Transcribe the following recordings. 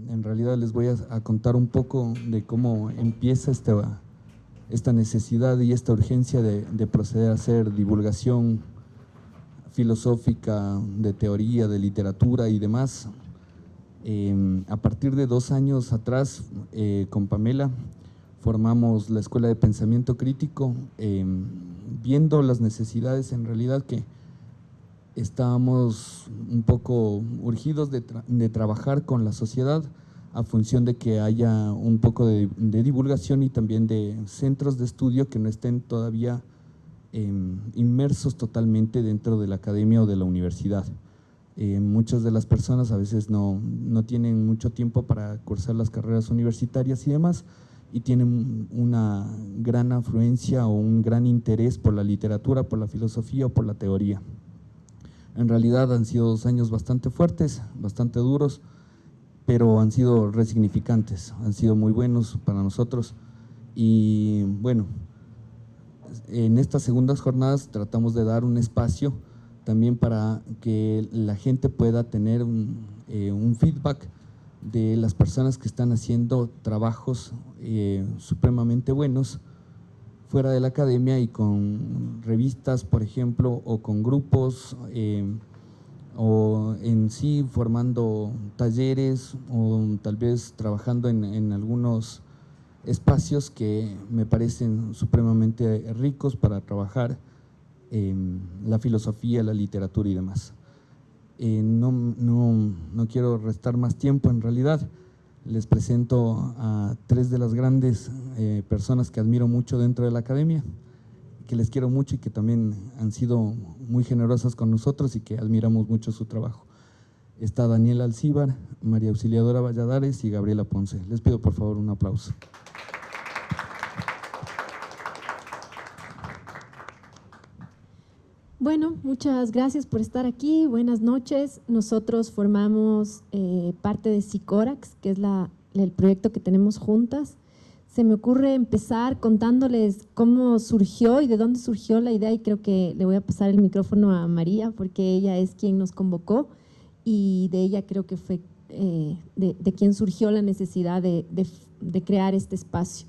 En realidad les voy a contar un poco de cómo empieza esta necesidad y esta urgencia de proceder a hacer divulgación filosófica, de teoría, de literatura y demás. A partir de 2 años atrás, con Pamela, formamos la Escuela de Pensamiento Crítico, viendo las necesidades en realidad que estábamos un poco urgidos de trabajar con la sociedad a función de que haya un poco de divulgación y también de centros de estudio que no estén todavía inmersos totalmente dentro de la academia o de la universidad. Muchas de las personas a veces no tienen mucho tiempo para cursar las carreras universitarias y demás, y tienen una gran afluencia o un gran interés por la literatura, por la filosofía o por la teoría. En realidad han sido 2 años bastante fuertes, bastante duros, pero han sido resignificantes, han sido muy buenos para nosotros. Y bueno, en estas segundas jornadas tratamos de dar un espacio también para que la gente pueda tener un feedback de las personas que están haciendo trabajos supremamente buenos fuera de la academia y con revistas, por ejemplo, o con grupos, o en sí formando talleres o tal vez trabajando en algunos espacios que me parecen supremamente ricos para trabajar la filosofía, la literatura y demás. No quiero restar más tiempo, en realidad les presento a 3 de las grandes personas que admiro mucho dentro de la academia, que les quiero mucho y que también han sido muy generosas con nosotros y que admiramos mucho su trabajo. Está Daniela Alcíbar, María Auxiliadora Valladares y Gabriela Ponce. Les pido por favor un aplauso. Bueno, muchas gracias por estar aquí, buenas noches. Nosotros formamos parte de Sicorax, que es el proyecto que tenemos juntas. Se me ocurre empezar contándoles cómo surgió y de dónde surgió la idea, y creo que le voy a pasar el micrófono a María porque ella es quien nos convocó y de ella creo que fue de quien surgió la necesidad de crear este espacio.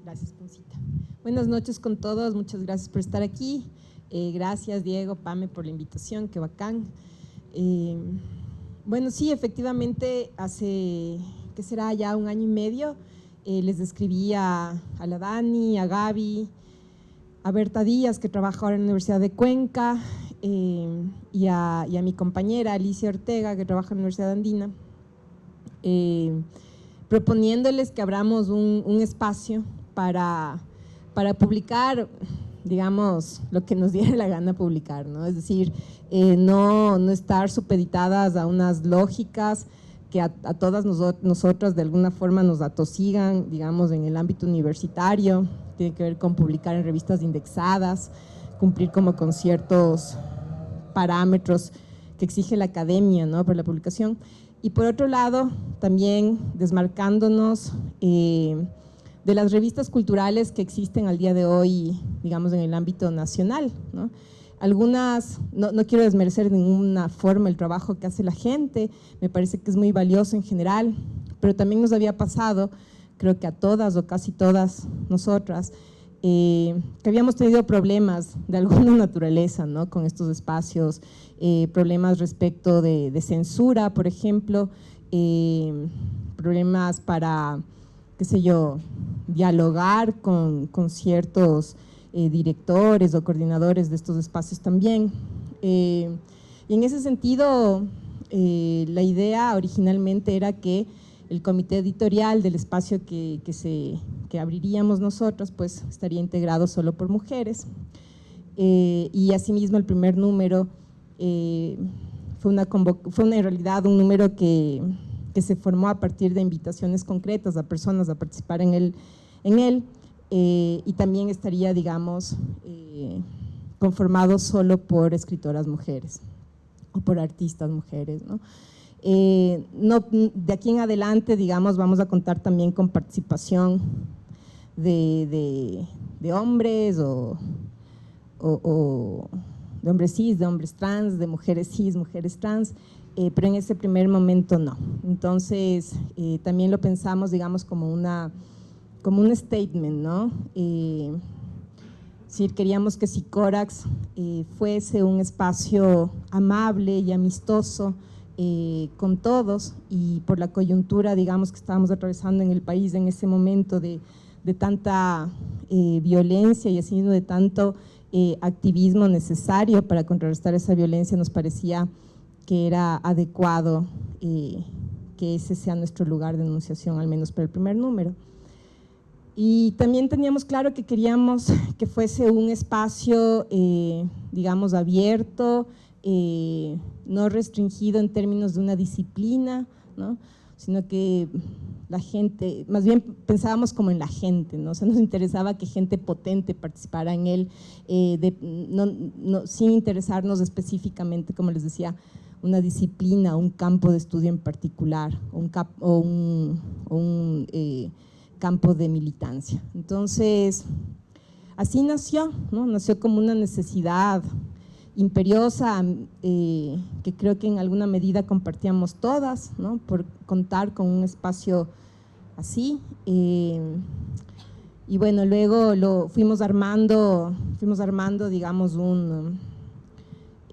Gracias, Poncita. Buenas noches con todos, muchas gracias por estar aquí. Gracias Diego, Pame, por la invitación, qué bacán. Bueno, sí, efectivamente hace, ¿qué será? Ya 1 año y medio les describí a la Dani, a Gaby, a Berta Díaz, que trabaja ahora en la Universidad de Cuenca, y a mi compañera Alicia Ortega, que trabaja en la Universidad Andina, proponiéndoles que abramos un espacio para publicar, digamos, lo que nos diera la gana publicar, ¿no? Es decir, no estar supeditadas a unas lógicas que a todas nosotras de alguna forma nos atosigan, digamos, en el ámbito universitario. Tiene que ver con publicar en revistas indexadas, cumplir como con ciertos parámetros que exige la academia, ¿no?, para la publicación. Y por otro lado, también desmarcándonos de las revistas culturales que existen al día de hoy, digamos, en el ámbito nacional, ¿no? Algunas, no quiero desmerecer de ninguna forma el trabajo que hace la gente, me parece que es muy valioso en general, pero también nos había pasado, creo que a todas o casi todas nosotras, que habíamos tenido problemas de alguna naturaleza, ¿no?, con estos espacios, problemas respecto de censura, por ejemplo, problemas para, qué sé yo, dialogar con ciertos directores o coordinadores de estos espacios también. Y en ese sentido, la idea originalmente era que el comité editorial del espacio que abriríamos nosotros, pues estaría integrado solo por mujeres, y asimismo el primer número fue en realidad un número que se formó a partir de invitaciones concretas a personas a participar en él, y también estaría, digamos, conformado solo por escritoras mujeres o por artistas mujeres, ¿no? De aquí en adelante, digamos, vamos a contar también con participación de hombres o de hombres cis, de hombres trans, de mujeres cis, mujeres trans, pero en ese primer momento no. Entonces, también lo pensamos, digamos, como un statement, ¿no? Sí, queríamos que Sicorax fuese un espacio amable y amistoso con todos, y por la coyuntura, digamos, que estábamos atravesando en el país en ese momento de tanta violencia y así de tanto activismo necesario para contrarrestar esa violencia, nos parecía que era adecuado que ese sea nuestro lugar de enunciación, al menos para el primer número. Y también teníamos claro que queríamos que fuese un espacio, digamos, abierto, no restringido en términos de una disciplina, ¿no? Sino que la gente, más bien pensábamos como en la gente, ¿no? O sea, nos interesaba que gente potente participara en él, sin interesarnos específicamente, como les decía, una disciplina, un campo de estudio en particular, o un campo de militancia. Entonces, así nació, ¿no? Nació como una necesidad imperiosa, que creo que en alguna medida compartíamos todas, ¿no? Por contar con un espacio así. Y bueno, luego lo fuimos armando, digamos,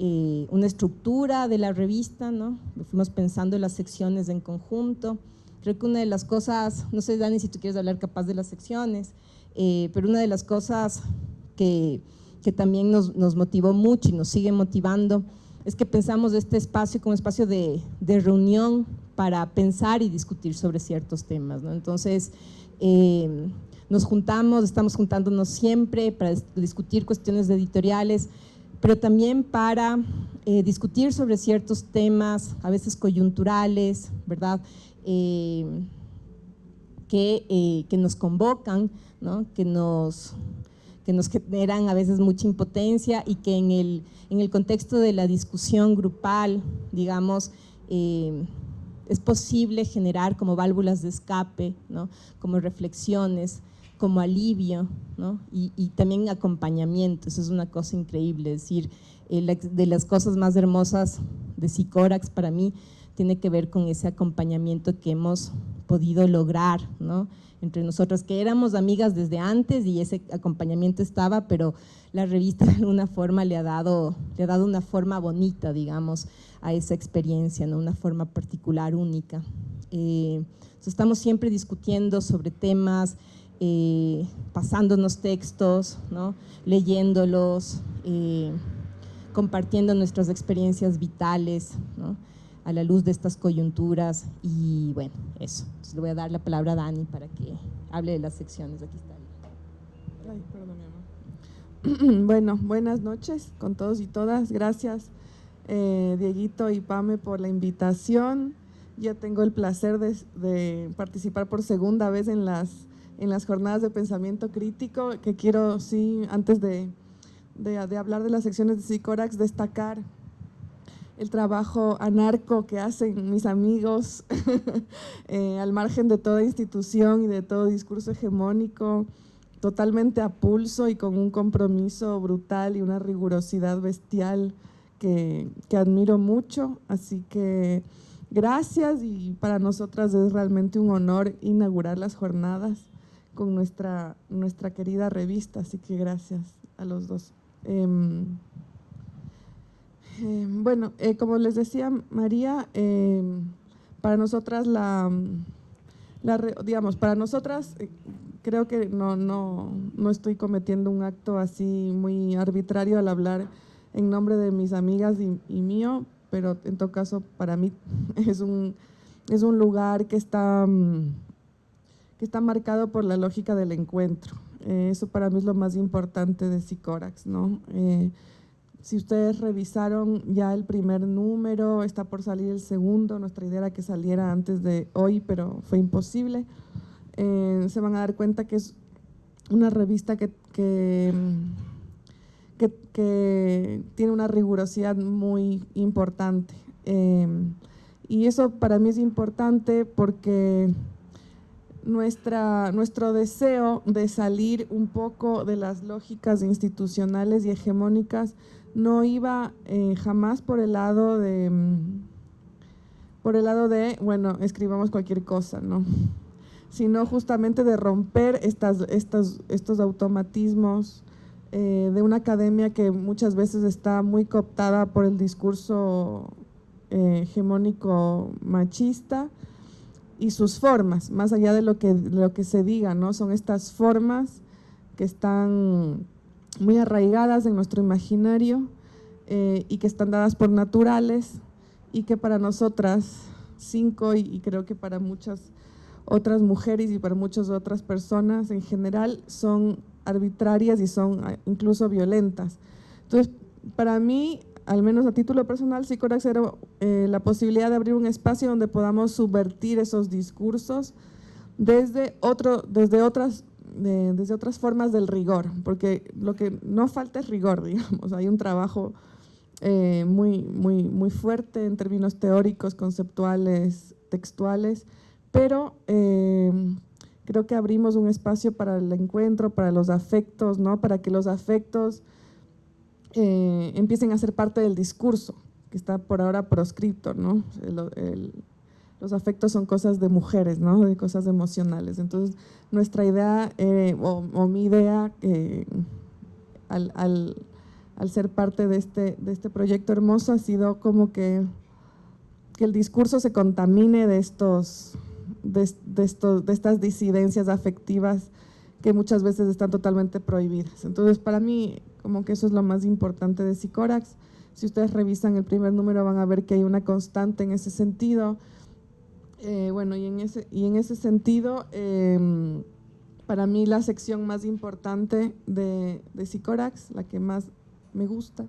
una estructura de la revista, ¿no? Fuimos pensando en las secciones en conjunto. Creo que una de las cosas, no sé, Dani, si tú quieres hablar capaz de las secciones, pero una de las cosas que también nos motivó mucho y nos sigue motivando es que pensamos este espacio como un espacio de reunión para pensar y discutir sobre ciertos temas, ¿no? Entonces, estamos juntándonos siempre para discutir cuestiones editoriales, pero también para discutir sobre ciertos temas, a veces coyunturales, ¿verdad? Que nos convocan, ¿no? que nos generan a veces mucha impotencia, y que en el contexto de la discusión grupal, digamos, es posible generar como válvulas de escape, ¿no? Como reflexiones, como alivio, ¿no? y también acompañamiento. Eso es una cosa increíble, es decir, de las cosas más hermosas de Sicorax para mí tiene que ver con ese acompañamiento que hemos podido lograr, ¿no? Entre nosotras, que éramos amigas desde antes y ese acompañamiento estaba, pero la revista de alguna forma le ha dado una forma bonita, digamos, a esa experiencia, ¿no? Una forma particular, única. Entonces estamos siempre discutiendo sobre temas, pasándonos textos, ¿no? Leyéndolos, compartiendo nuestras experiencias vitales, ¿no? A la luz de estas coyunturas. Y bueno, eso. Entonces le voy a dar la palabra a Dani para que hable de las secciones. Aquí está. Ay, perdón, mi amor. Bueno, buenas noches con todos y todas. Gracias, Dieguito y Pame, por la invitación. Ya tengo el placer de participar por segunda vez en las jornadas de pensamiento crítico, que quiero, sí, antes de hablar de las secciones de Sicorax, destacar el trabajo anarco que hacen mis amigos al margen de toda institución y de todo discurso hegemónico, totalmente a pulso y con un compromiso brutal y una rigurosidad bestial que admiro mucho. Así que gracias, y para nosotras es realmente un honor inaugurar las jornadas con nuestra querida revista, así que gracias a los dos. Bueno, como les decía María, para nosotras digamos, para nosotras creo que no estoy cometiendo un acto así muy arbitrario al hablar en nombre de mis amigas y mío, pero en todo caso para mí es un lugar que está marcado por la lógica del encuentro. Eso para mí es lo más importante de Sicorax, ¿no? Si ustedes revisaron ya el primer número, está por salir el segundo. Nuestra idea era que saliera antes de hoy, pero fue imposible. Se van a dar cuenta que es una revista que tiene una rigurosidad muy importante. Y eso para mí es importante porque nuestro deseo de salir un poco de las lógicas institucionales y hegemónicas no iba jamás por el lado por el lado de, bueno, escribamos cualquier cosa, ¿no? Sino justamente de romper estos automatismos de una academia que muchas veces está muy cooptada por el discurso hegemónico machista y sus formas, más allá de lo que se diga, ¿no? Son estas formas que están muy arraigadas en nuestro imaginario y que están dadas por naturales y que para nosotras 5 y creo que para muchas otras mujeres y para muchas otras personas en general son arbitrarias y son incluso violentas. Entonces, para mí, al menos a título personal, Sicorax era la posibilidad de abrir un espacio donde podamos subvertir esos discursos desde otras formas del rigor, porque lo que no falta es rigor, digamos. Hay un trabajo muy fuerte en términos teóricos, conceptuales, textuales, pero creo que abrimos un espacio para el encuentro, para los afectos, ¿no? Para que los afectos empiecen a ser parte del discurso, que está por ahora proscripto, ¿no? Los afectos son cosas de mujeres, ¿no? De cosas emocionales. Entonces, nuestra idea, o mi idea, al ser parte de este proyecto hermoso, ha sido como que el discurso se contamine de estas disidencias afectivas que muchas veces están totalmente prohibidas. Entonces, para mí, como que eso es lo más importante de Sicorax. Si ustedes revisan el primer número van a ver que hay una constante en ese sentido. Bueno, y en ese sentido, para mí la sección más importante de Sicorax, la que más me gusta,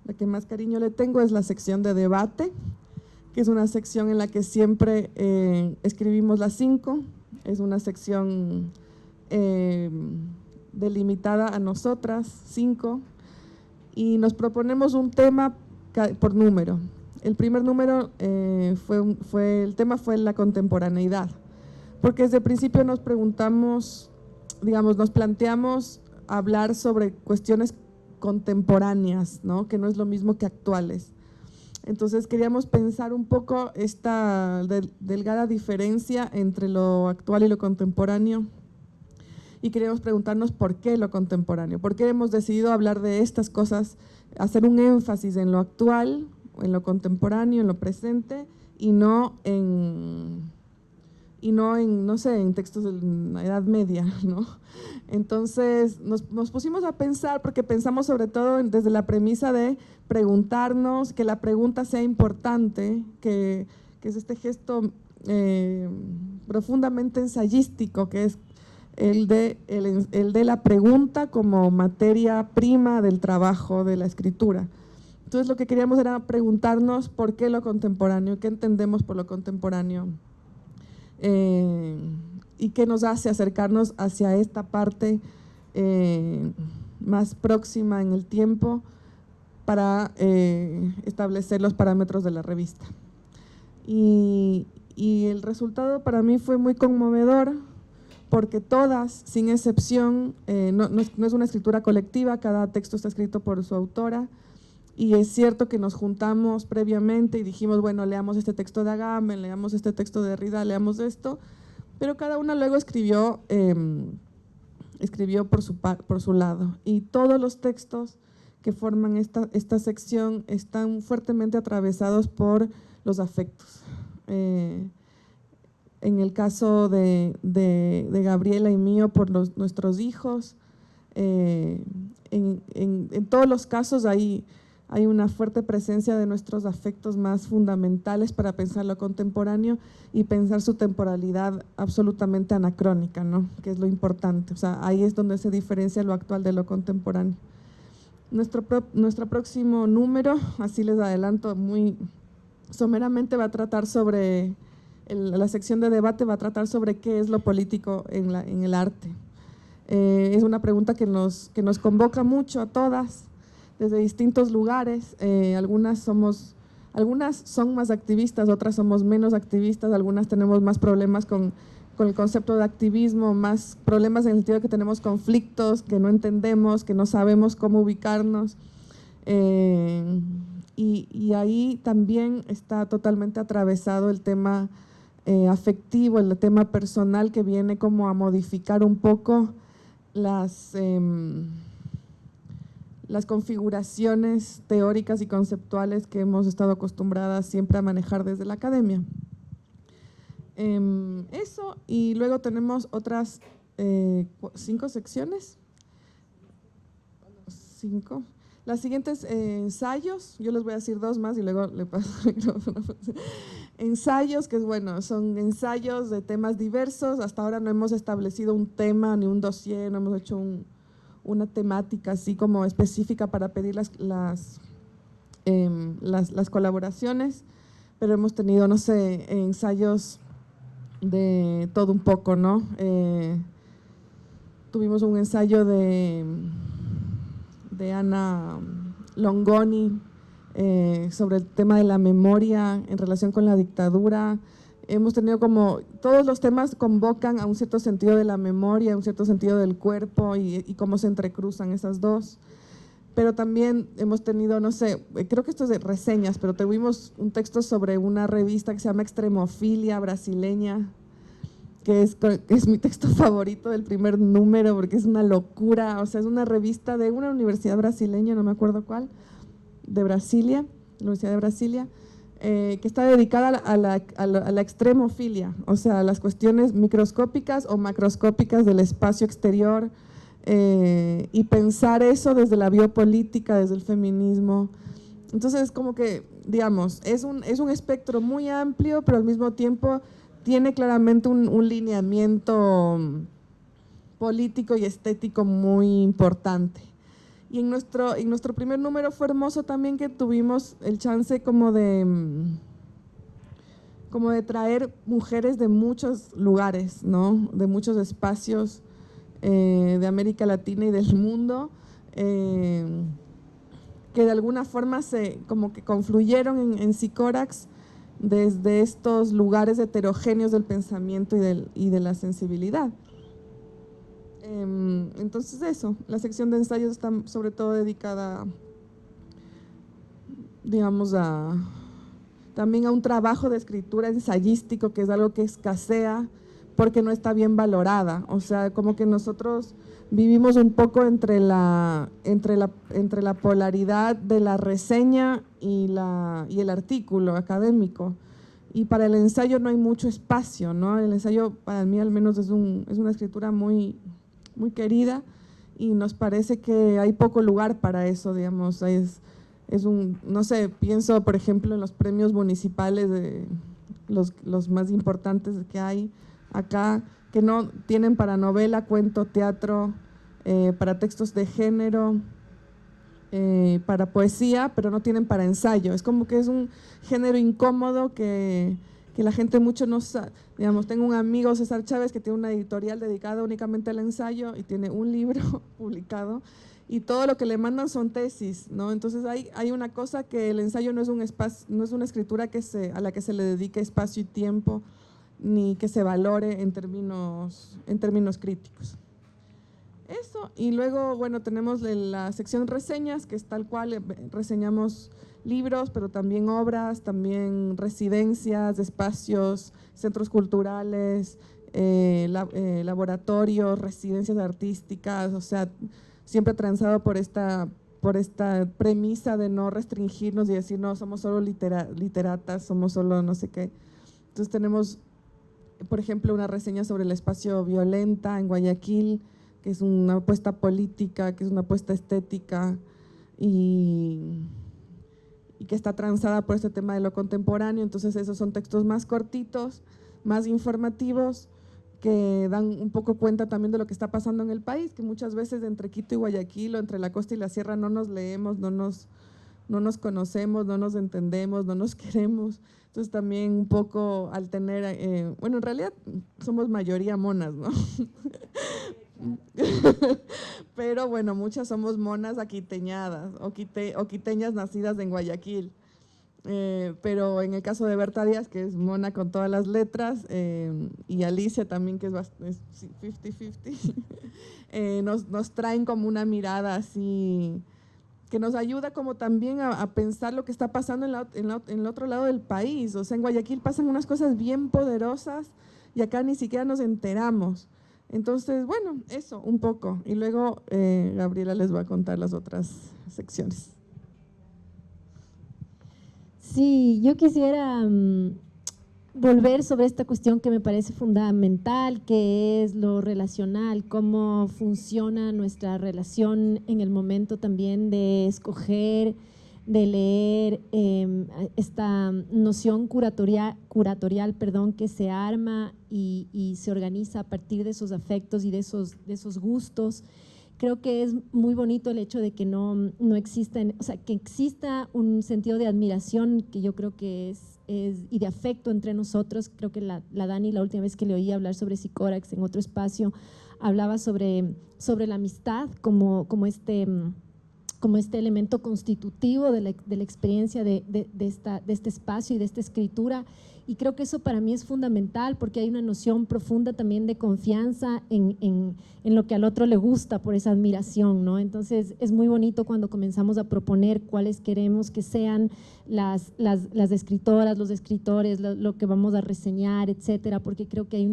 la que más cariño le tengo, es la sección de debate, que es una sección en la que siempre escribimos las 5, es una sección delimitada a nosotras, 5, y nos proponemos un tema por número. El primer número el tema fue la contemporaneidad, porque desde el principio nos preguntamos, digamos, nos planteamos hablar sobre cuestiones contemporáneas, ¿no? Que no es lo mismo que actuales. Entonces queríamos pensar un poco esta delgada diferencia entre lo actual y lo contemporáneo y queríamos preguntarnos por qué lo contemporáneo, por qué hemos decidido hablar de estas cosas, hacer un énfasis en lo actual, en lo contemporáneo, en lo presente y no en no sé, en textos de la Edad Media, ¿no? Entonces nos pusimos a pensar, porque pensamos sobre todo desde la premisa de preguntarnos, que la pregunta sea importante, que es este gesto profundamente ensayístico, que es el de la pregunta como materia prima del trabajo, de la escritura. Entonces lo que queríamos era preguntarnos por qué lo contemporáneo, qué entendemos por lo contemporáneo, y qué nos hace acercarnos hacia esta parte más próxima en el tiempo para establecer los parámetros de la revista. Y el resultado para mí fue muy conmovedor, porque todas, sin excepción, no es una escritura colectiva, cada texto está escrito por su autora, y es cierto que nos juntamos previamente y dijimos, bueno, leamos este texto de Agamben, leamos este texto de Derrida, leamos esto, pero cada una luego escribió por su lado. Y todos los textos que forman esta sección están fuertemente atravesados por los afectos. En el caso de Gabriela y mío, por nuestros hijos. En todos los casos hay una fuerte presencia de nuestros afectos más fundamentales para pensar lo contemporáneo y pensar su temporalidad absolutamente anacrónica, ¿no? Que es lo importante. O sea, ahí es donde se diferencia lo actual de lo contemporáneo. Nuestro próximo número, así les adelanto muy someramente, va a tratar sobre, la sección de debate va a tratar sobre qué es lo político en el arte. Es una pregunta que nos convoca mucho a todas, desde distintos lugares. Algunas son más activistas, otras somos menos activistas, algunas tenemos más problemas con el concepto de activismo, más problemas en el sentido de que tenemos conflictos, que no entendemos, que no sabemos cómo ubicarnos. y ahí también está totalmente atravesado el tema afectivo, el tema personal, que viene como a modificar un poco las configuraciones teóricas y conceptuales que hemos estado acostumbradas siempre a manejar desde la academia. Eso, y luego tenemos otras 5 secciones. 5. Las siguientes ensayos, yo les voy a decir 2 más y luego le paso el micrófono. Ensayos, que bueno, son ensayos de temas diversos. Hasta ahora no hemos establecido un tema ni un dossier, no hemos hecho una temática así como específica para pedir las colaboraciones, pero hemos tenido, no sé, ensayos de todo un poco, ¿no? Tuvimos un ensayo de Ana Longoni sobre el tema de la memoria en relación con la dictadura. Hemos tenido como, todos los temas convocan a un cierto sentido de la memoria, a un cierto sentido del cuerpo y cómo se entrecruzan esas dos. Pero también hemos tenido, no sé, creo que esto es de reseñas, pero tuvimos un texto sobre una revista que se llama Extremofilia brasileña, que es mi texto favorito del primer número, porque es una locura. O sea, es una revista de una universidad brasileña, no me acuerdo cuál, de Brasilia, Universidad de Brasilia, que está dedicada a la extremofilia, o sea, a las cuestiones microscópicas o macroscópicas del espacio exterior, y pensar eso desde la biopolítica, desde el feminismo. Entonces, como que, digamos, es un espectro muy amplio, pero al mismo tiempo tiene claramente un lineamiento político y estético muy importante. Y en nuestro primer número fue hermoso también que tuvimos el chance como de traer mujeres de muchos lugares, ¿no? De muchos espacios de América Latina y del mundo, que de alguna forma como que confluyeron en Psicorax desde estos lugares heterogéneos del pensamiento y de la sensibilidad. Entonces eso, la sección de ensayos está sobre todo dedicada, digamos, también a un trabajo de escritura ensayístico, que es algo que escasea porque no está bien valorada. O sea, como que nosotros vivimos un poco entre la polaridad de la reseña y el artículo académico. Y para el ensayo no hay mucho espacio, ¿no? El ensayo, para mí al menos, es una escritura muy, muy querida, y nos parece que hay poco lugar para eso, digamos. No sé, pienso por ejemplo en los premios municipales, de los más importantes que hay acá, que no tienen para novela, cuento, teatro, para textos de género, para poesía, pero no tienen para ensayo. Es como que es un género incómodo que la gente mucho no sabe. Digamos, tengo un amigo, César Chávez, que tiene una editorial dedicada únicamente al ensayo y tiene un libro publicado, y todo lo que le mandan son tesis, ¿no? Entonces hay una cosa, que el ensayo no es una escritura a la que se le dedique espacio y tiempo, ni que se valore en términos críticos. Eso, y luego, bueno, tenemos la sección reseñas, que es tal cual, reseñamos libros, pero también obras, también residencias, espacios, centros culturales, laboratorios, residencias artísticas, o sea, siempre transado por esta premisa de no restringirnos y decir, no, somos solo literatas, somos solo no sé qué. Entonces tenemos, por ejemplo, una reseña sobre el espacio Violenta en Guayaquil, que es una apuesta política, que es una apuesta estética, y que está transada por este tema de lo contemporáneo. Entonces esos son textos más cortitos, más informativos, que dan un poco cuenta también de lo que está pasando en el país, que muchas veces entre Quito y Guayaquil, o entre la costa y la sierra, no nos leemos, no nos conocemos, no nos entendemos, no nos queremos. Entonces también un poco al tener, bueno, en realidad somos mayoría monas, ¿no? Pero bueno, muchas somos monas aquiteñadas o quiteñas nacidas en Guayaquil. Pero en el caso de Berta Díaz, que es mona con todas las letras, y Alicia también, que es 50-50, nos traen como una mirada así que nos ayuda como también a pensar lo que está pasando en el otro lado del país. O sea, en Guayaquil pasan unas cosas bien poderosas y acá ni siquiera nos enteramos. Entonces, bueno, eso, un poco. Y luego Gabriela les va a contar las otras secciones. Sí, yo quisiera volver sobre esta cuestión que me parece fundamental, que es lo relacional, cómo funciona nuestra relación en el momento también de escoger, de leer, esta noción curatorial, que se arma y se organiza a partir de esos afectos y de esos gustos. Creo que es muy bonito el hecho de que no exista, o sea, que exista un sentido de admiración que yo creo que es y de afecto entre nosotros. Creo que la Dani, la última vez que le oí hablar sobre Sicórax en otro espacio, hablaba sobre la amistad como este elemento constitutivo de la experiencia de este espacio y de esta escritura. Y creo que eso para mí es fundamental porque hay una noción profunda también de confianza en lo que al otro le gusta por esa admiración, ¿no? Entonces es muy bonito cuando comenzamos a proponer cuáles queremos que sean las escritoras, los escritores, lo que vamos a reseñar, etcétera, porque creo que hay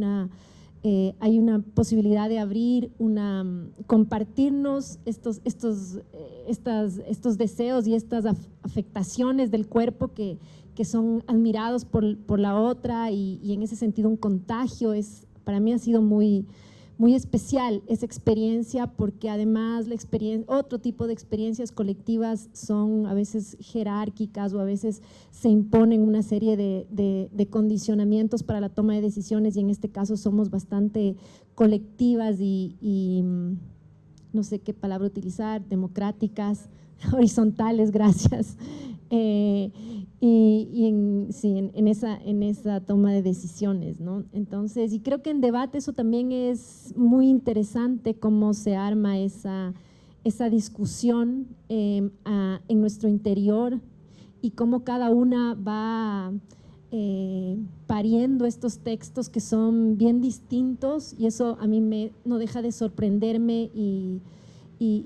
una posibilidad de abrir, compartirnos estos deseos y estas afectaciones del cuerpo que son admirados por la otra y en ese sentido un contagio. Para mí ha sido muy, muy especial esa experiencia porque además otro tipo de experiencias colectivas son a veces jerárquicas o a veces se imponen una serie de condicionamientos para la toma de decisiones y en este caso somos bastante colectivas y no sé qué palabra utilizar, democráticas, horizontales, gracias. En esa toma de decisiones, ¿no? Entonces, y creo que en debate eso también es muy interesante cómo se arma esa discusión en nuestro interior y cómo cada una va pariendo estos textos que son bien distintos y eso a mí no deja de sorprenderme y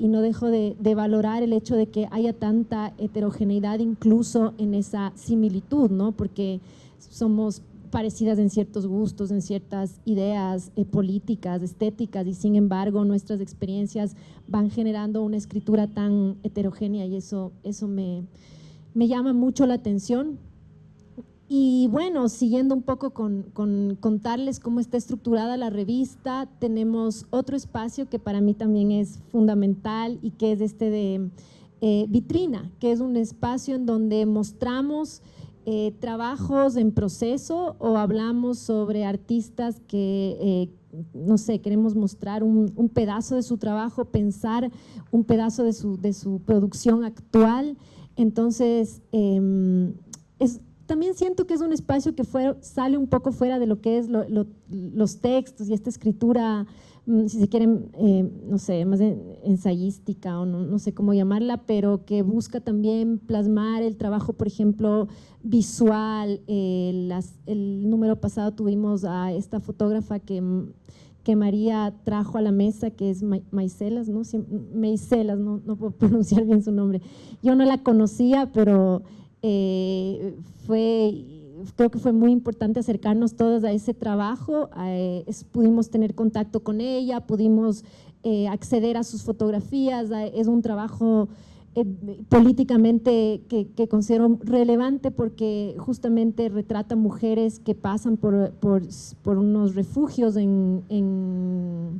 no dejo de valorar el hecho de que haya tanta heterogeneidad incluso en esa similitud, ¿no? Porque somos parecidas en ciertos gustos, en ciertas ideas políticas, estéticas y sin embargo nuestras experiencias van generando una escritura tan heterogénea y eso me llama mucho la atención. Y bueno, siguiendo un poco con contarles cómo está estructurada la revista, tenemos otro espacio que para mí también es fundamental y que es de vitrina, que es un espacio en donde mostramos trabajos en proceso o hablamos sobre artistas que, no sé, queremos mostrar un pedazo de su trabajo, pensar un pedazo de su producción actual. Entonces, también siento que es un espacio que sale un poco fuera de lo que es los textos y esta escritura, si se quieren, no sé, más ensayística o no sé cómo llamarla, pero que busca también plasmar el trabajo, por ejemplo, visual. El número pasado tuvimos a esta fotógrafa que María trajo a la mesa, que es Maicelas, ¿no? Maicelas, no puedo pronunciar bien su nombre. Yo no la conocía, pero creo que fue muy importante acercarnos todos a ese trabajo, pudimos tener contacto con ella, pudimos acceder a sus fotografías, es un trabajo políticamente que considero relevante porque justamente retrata mujeres que pasan por unos refugios en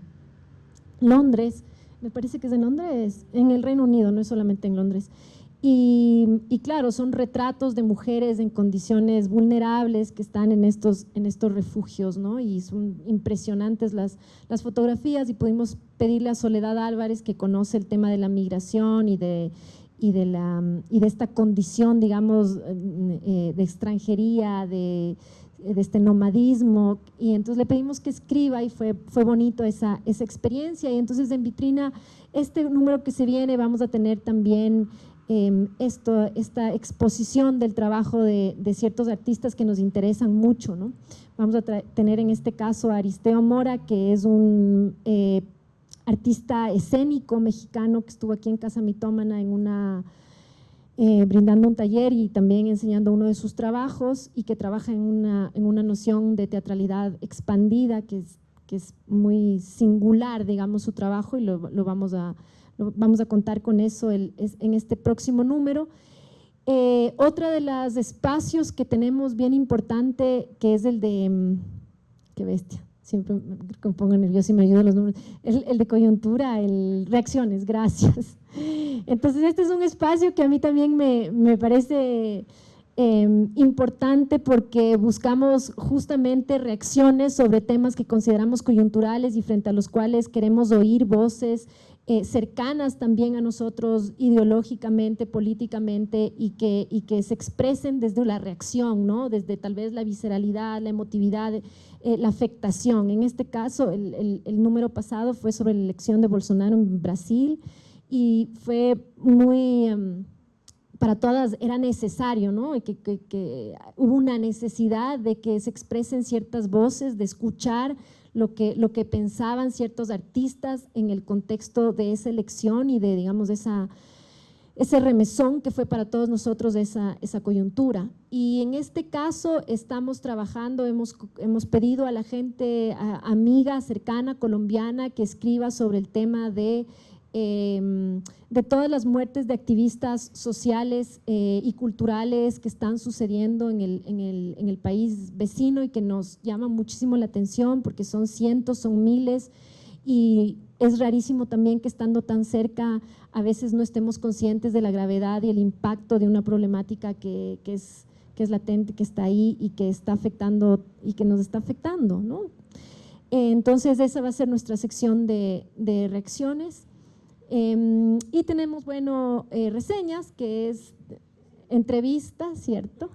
Londres, me parece que es en Londres, en el Reino Unido, no es solamente en Londres. Y claro, son retratos de mujeres en condiciones vulnerables que están en estos refugios, ¿no? Y son impresionantes las fotografías y pudimos pedirle a Soledad Álvarez, que conoce el tema de la migración y de esta condición, digamos, de extranjería, de este nomadismo, y entonces le pedimos que escriba y fue bonito esa experiencia. Y entonces en vitrina, este número que se viene, vamos a tener también esta exposición del trabajo de ciertos artistas que nos interesan mucho, ¿no? Vamos a tener en este caso a Aristeo Mora, que es un artista escénico mexicano que estuvo aquí en Casa Mitómana brindando un taller y también enseñando uno de sus trabajos, y que trabaja en una noción de teatralidad expandida que es muy singular, digamos, su trabajo, y lo vamos a contar con eso en este próximo número. Otra de los espacios que tenemos bien importante, que es el de, qué bestia, siempre me pongo nerviosa y me ayudan los nombres, el de coyuntura, reacciones, gracias. Entonces este es un espacio que a mí también me parece importante, porque buscamos justamente reacciones sobre temas que consideramos coyunturales y frente a los cuales queremos oír voces cercanas también a nosotros ideológicamente, políticamente, y que se expresen desde la reacción, ¿no? Desde tal vez la visceralidad, la emotividad, la afectación. En este caso, el número pasado fue sobre la elección de Bolsonaro en Brasil, y fue muy… para todas era necesario, ¿no? Que hubo una necesidad de que se expresen ciertas voces, de escuchar lo que pensaban ciertos artistas en el contexto de esa elección y de, digamos, ese remesón que fue para todos nosotros esa coyuntura. Y en este caso estamos trabajando, hemos pedido a la gente amiga, cercana, colombiana, que escriba sobre el tema de todas las muertes de activistas sociales y culturales que están sucediendo en el país vecino, y que nos llama muchísimo la atención porque son cientos, son miles, y es rarísimo también que estando tan cerca a veces no estemos conscientes de la gravedad y el impacto de una problemática que es latente, que está ahí y que está afectando y que nos está afectando, ¿no? Entonces esa va a ser nuestra sección de reacciones. Y tenemos, bueno, reseñas, que es entrevista, ¿cierto?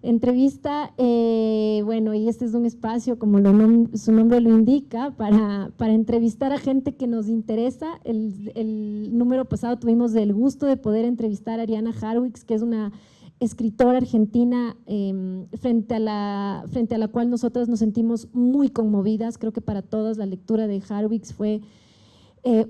Entrevista, bueno, y este es un espacio, como su nombre lo indica, para entrevistar a gente que nos interesa. El número pasado tuvimos el gusto de poder entrevistar a Ariana Harwicz, que es una escritora argentina frente a la cual nosotras nos sentimos muy conmovidas. Creo que para todas la lectura de Harwicz fue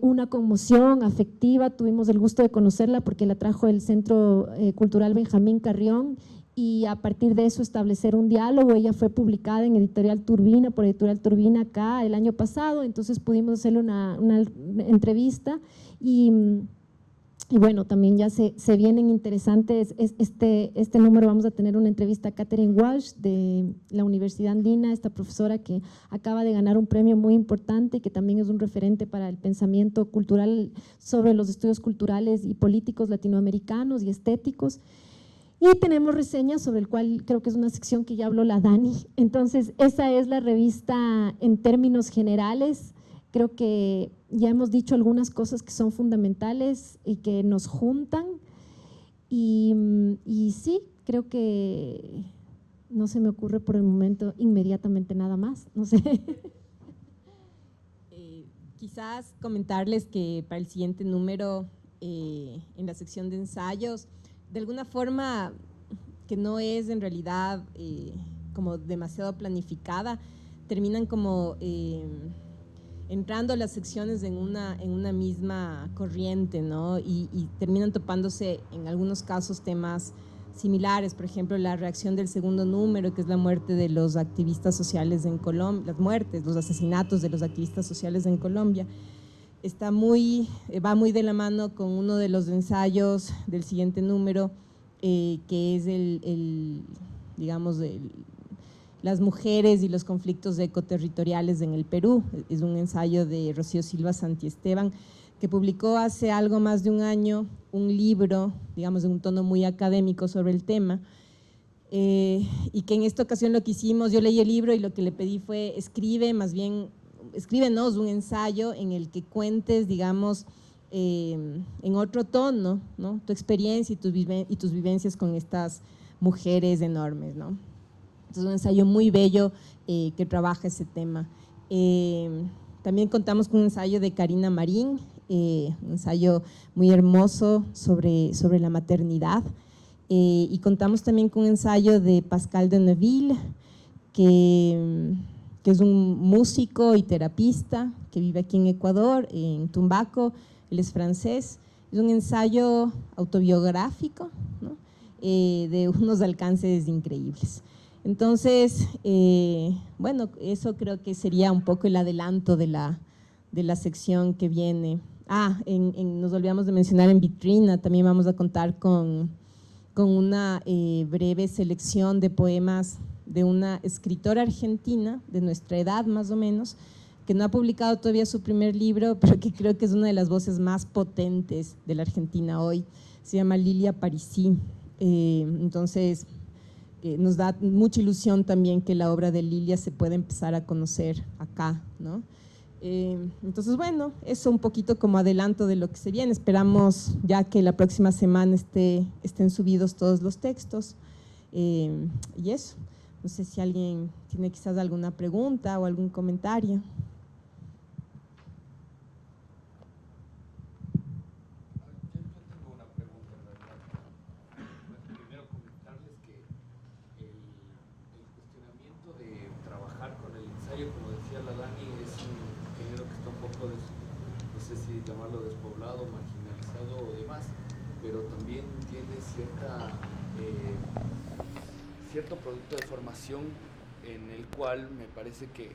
una conmoción afectiva. Tuvimos el gusto de conocerla porque la trajo el Centro Cultural Benjamín Carrión, y a partir de eso establecer un diálogo. Ella fue publicada en Editorial Turbina, por Editorial Turbina acá el año pasado, entonces pudimos hacerle una entrevista, y bueno, también ya se vienen interesantes. Este número vamos a tener una entrevista a Catherine Walsh de la Universidad Andina, esta profesora que acaba de ganar un premio muy importante y que también es un referente para el pensamiento cultural sobre los estudios culturales y políticos latinoamericanos y estéticos. Y tenemos reseñas sobre el cual creo que es una sección que ya habló la Dani. Entonces esa es la revista en términos generales. Creo que ya hemos dicho algunas cosas que son fundamentales y que nos juntan, y sí, creo que no se me ocurre por el momento inmediatamente nada más, no sé. Quizás comentarles que para el siguiente número, en la sección de ensayos, de alguna forma que no es en realidad como demasiado planificada, terminan como… entrando las secciones en una misma corriente, ¿no? Y terminan topándose en algunos casos temas similares. Por ejemplo, la reacción del segundo número, que es la muerte de los activistas sociales en Colombia, los asesinatos de los activistas sociales en Colombia, va muy de la mano con uno de los ensayos del siguiente número, que es digamos, las mujeres y los conflictos ecoterritoriales en el Perú. Es un ensayo de Rocío Silva Santiesteban, que publicó hace algo más de un año un libro, digamos, de un tono muy académico sobre el tema, y que en esta ocasión lo que hicimos, yo leí el libro y lo que le pedí fue escríbenos un ensayo en el que cuentes, digamos, en otro tono, ¿no? Tu experiencia y tus vivencias con estas mujeres enormes, ¿no? Es un ensayo muy bello que trabaja ese tema. También contamos con un ensayo de Karina Marín, un ensayo muy hermoso sobre la maternidad, y contamos también con un ensayo de Pascal de Neuville, que que es un músico y terapista que vive aquí en Ecuador, en Tumbaco. Él es francés. Es un ensayo autobiográfico, ¿no? De unos alcances increíbles. Entonces, bueno, eso creo que sería un poco el adelanto de la sección que viene. Nos olvidamos de mencionar, en Vitrina también vamos a contar con una breve selección de poemas de una escritora argentina de nuestra edad más o menos, que no ha publicado todavía su primer libro, pero que creo que es una de las voces más potentes de la Argentina hoy. Se llama Lilia Parisi. Entonces, nos da mucha ilusión también que la obra de Lilia se pueda empezar a conocer acá, ¿no? Entonces, bueno, eso un poquito como adelanto de lo que se viene. Esperamos ya que la próxima semana estén subidos todos los textos. Y eso, no sé si alguien tiene quizás alguna pregunta o algún comentario. Como decía la Dani, es un género que está un poco, no sé si llamarlo despoblado, marginalizado o demás, pero también tiene cierto producto de formación en el cual me parece que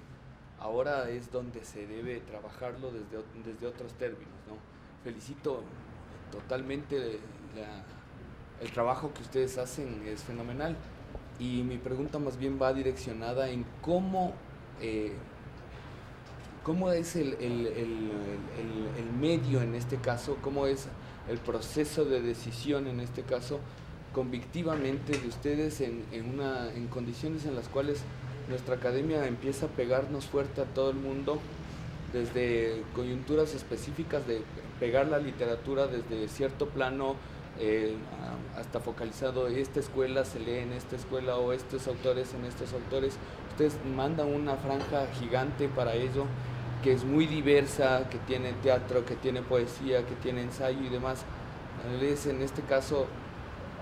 ahora es donde se debe trabajarlo desde otros términos, ¿no? Felicito totalmente el trabajo que ustedes hacen, es fenomenal, y mi pregunta más bien va direccionada en cómo es el medio en este caso, cómo es el proceso de decisión en este caso, convictivamente de ustedes en condiciones en las cuales nuestra academia empieza a pegarnos fuerte a todo el mundo, desde coyunturas específicas de pegar la literatura desde cierto plano, hasta focalizado, esta escuela se lee en esta escuela o estos autores en estos autores. Ustedes mandan una franja gigante para ello, que es muy diversa, que tiene teatro, que tiene poesía, que tiene ensayo y demás. En este caso,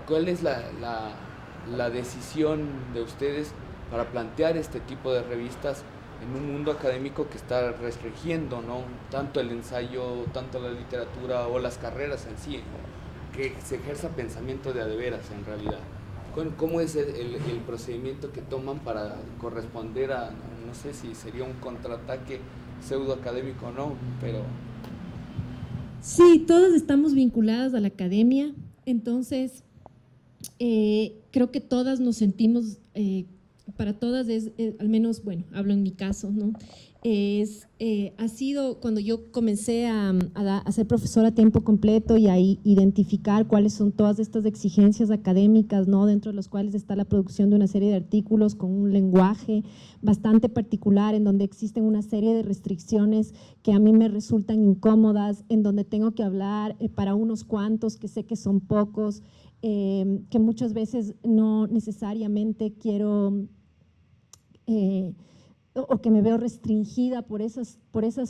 ¿cuál es la decisión de ustedes para plantear este tipo de revistas en un mundo académico que está restringiendo, ¿no?, tanto el ensayo, tanto la literatura o las carreras en sí, que se ejerza pensamiento de adeveras en realidad? ¿Cómo es el procedimiento que toman para corresponder a, no sé si sería un contraataque pseudo académico o no, pero… Sí, todas estamos vinculadas a la academia, entonces creo que todas nos sentimos, para todas es, al menos, bueno, hablo en mi caso, ¿no? Ha sido cuando yo comencé a ser profesora a tiempo completo y a identificar cuáles son todas estas exigencias académicas, ¿no?, dentro de los cuales está la producción de una serie de artículos con un lenguaje bastante particular, en donde existen una serie de restricciones que a mí me resultan incómodas, en donde tengo que hablar para unos cuantos que sé que son pocos, que muchas veces no necesariamente quiero… o que me veo restringida por esas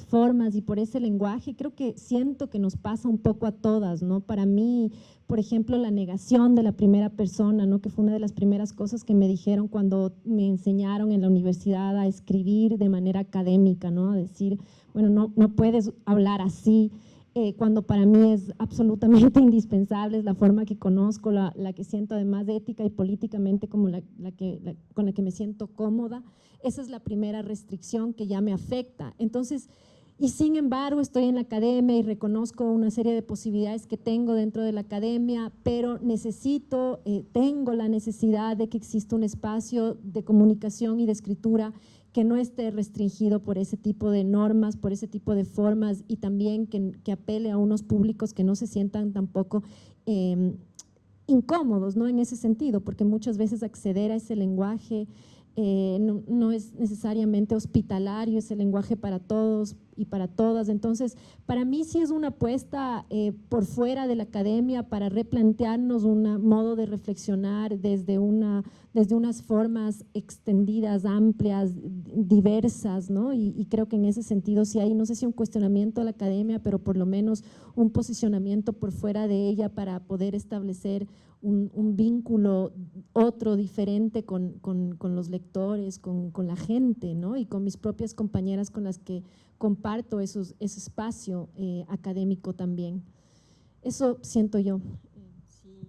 formas y por ese lenguaje. Creo que siento que nos pasa un poco a todas, ¿no? Para mí, por ejemplo, la negación de la primera persona, ¿no?, que fue una de las primeras cosas que me dijeron cuando me enseñaron en la universidad a escribir de manera académica, ¿no?, a decir, bueno, no puedes hablar así, cuando para mí es absolutamente indispensable, es la forma que conozco, la que siento además ética y políticamente como con la que me siento cómoda. Esa es la primera restricción que ya me afecta. Entonces, y sin embargo estoy en la academia y reconozco una serie de posibilidades que tengo dentro de la academia, pero tengo la necesidad de que exista un espacio de comunicación y de escritura que no esté restringido por ese tipo de normas, por ese tipo de formas, y también que apele a unos públicos que no se sientan tampoco incómodos, ¿no?, en ese sentido, porque muchas veces acceder a ese lenguaje no es necesariamente hospitalario, ese lenguaje para todos y para todas. Entonces, para mí sí es una apuesta por fuera de la academia para replantearnos un modo de reflexionar desde unas formas extendidas, amplias, diversas, ¿no? Y creo que en ese sentido sí hay, no sé si un cuestionamiento a la academia, pero por lo menos un posicionamiento por fuera de ella para poder establecer un vínculo otro, diferente con los lectores, con la gente, ¿no? Y con mis propias compañeras con las que comparto ese espacio académico también. Eso siento yo. Sí,